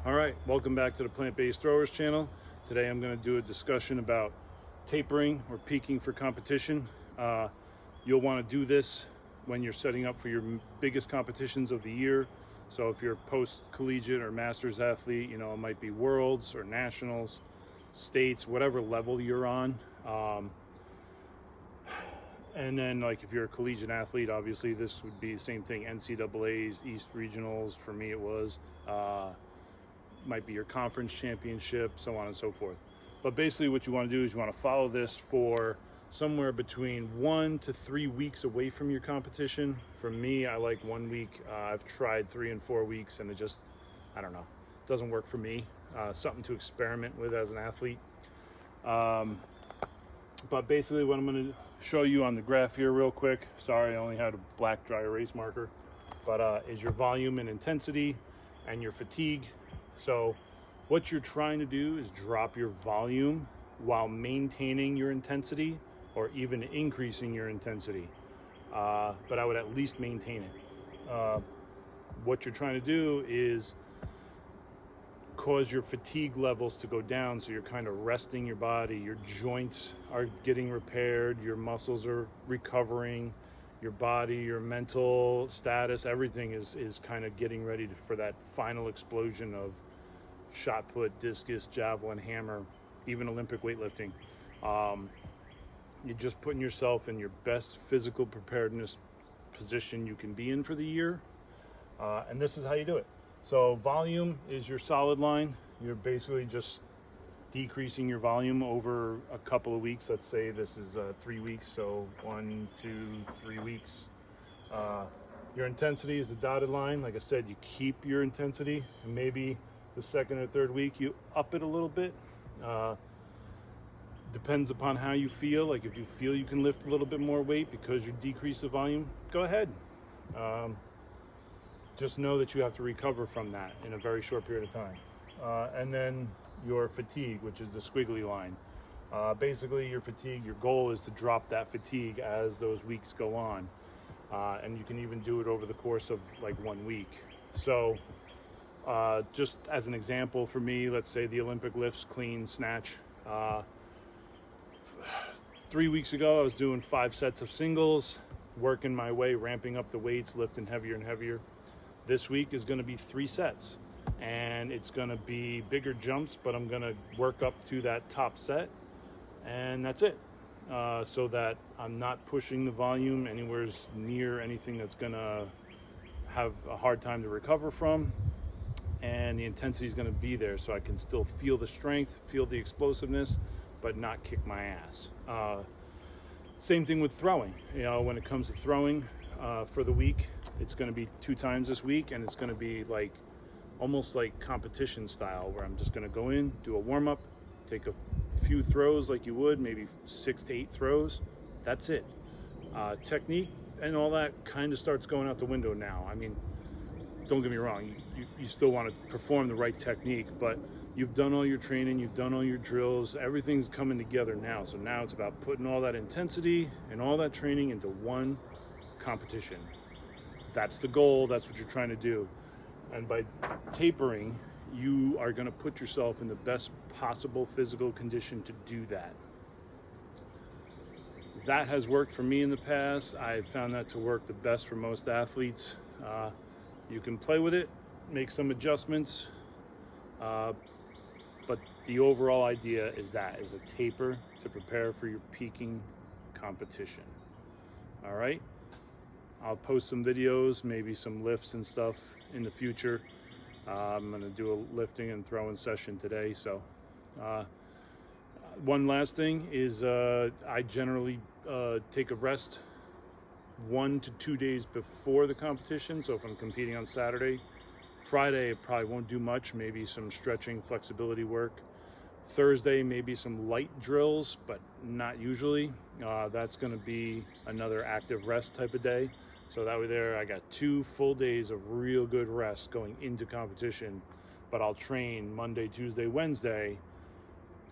All right, welcome back to the Plant-Based Throwers channel. Today I'm going to do a discussion about tapering or peaking for competition. You'll want to do this when you're setting up for your biggest competitions of the year. So if you're a post-collegiate or master's athlete, it might be worlds or nationals, states, whatever level you're on. And then like if you're a collegiate athlete, obviously this would be the same thing, NCAAs, East Regionals, for me it was. Might be your conference championship, so on and so forth. But basically what you want to do is you want to follow this for somewhere between 1 to 3 weeks away from your competition. For me, I like 1 week. I've tried 3 and 4 weeks and it just, I don't know, doesn't work for me. Something to experiment with as an athlete. But basically what I'm going to show you on the graph here real quick, sorry I only had a black dry erase marker, but is your volume and intensity and your fatigue. So what you're trying to do is drop your volume while maintaining your intensity or even increasing your intensity. But I would at least maintain it. What you're trying to do is cause your fatigue levels to go down, so you're kind of resting your body, your joints are getting repaired, your muscles are recovering, your body, your mental status, everything is kind of getting ready for that final explosion of shot put, discus, javelin, hammer, even Olympic weightlifting. You're just putting yourself in your best physical preparedness position you can be in for the year. And this is how you do it. So volume is your solid line. You're basically just decreasing your volume over a couple of weeks. Let's say this is 3 weeks, so 1, 2, 3 weeks. Your intensity is the dotted line. Like I said, you keep your intensity, and maybe the second or third week you up it a little bit. Depends upon how you feel. Like if you feel you can lift a little bit more weight because you decrease the volume, go ahead. Just know that you have to recover from that in a very short period of time. And then your fatigue, which is the squiggly line. Basically your fatigue, your goal is to drop that fatigue as those weeks go on. And you can even do it over the course of like 1 week. So just as an example for me, let's say the Olympic lifts, clean, snatch. 3 weeks ago, I was doing 5 sets of singles, working my way, ramping up the weights, lifting heavier and heavier. This week is going to be 3 sets, and it's going to be bigger jumps, but I'm going to work up to that top set, and that's it. So that I'm not pushing the volume anywhere near anything that's going to have a hard time to recover from, and the intensity is going to be there, so I can still feel the strength, feel the explosiveness, but not kick my ass. Same thing with throwing. When it comes to throwing for the week, it's going to be 2 times this week, and it's going to be like almost like competition style, where I'm just going to go in, do a warm-up, take a few throws like you would, maybe 6 to 8 throws. That's it. Technique and all that kind of starts going out the window now. I mean, don't get me wrong, you still want to perform the right technique, but you've done all your training, you've done all your drills, everything's coming together now. So now it's about putting all that intensity and all that training into one competition. That's the goal, that's what you're trying to do. And by tapering, you are going to put yourself in the best possible physical condition to do that. That has worked for me in the past. I found that to work the best for most athletes. You can play with it, make some adjustments, but the overall idea is a taper to prepare for your peaking competition. All right? I'll post some videos, maybe some lifts and stuff in the future. I'm going to do a lifting and throwing session today. So one last thing is I generally take a rest 1 to 2 days before the competition. So if I'm competing on Saturday, Friday I probably won't do much, maybe some stretching, flexibility work. Thursday, maybe some light drills, but not usually. That's going to be another active rest type of day. So that way there, I got 2 full days of real good rest going into competition, but I'll train Monday, Tuesday, Wednesday,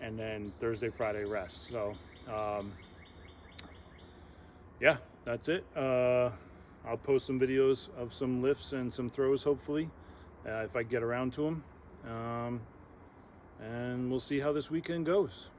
and then Thursday, Friday rest. So yeah, that's it. I'll post some videos of some lifts and some throws, hopefully, if I get around to them. And we'll see how this weekend goes.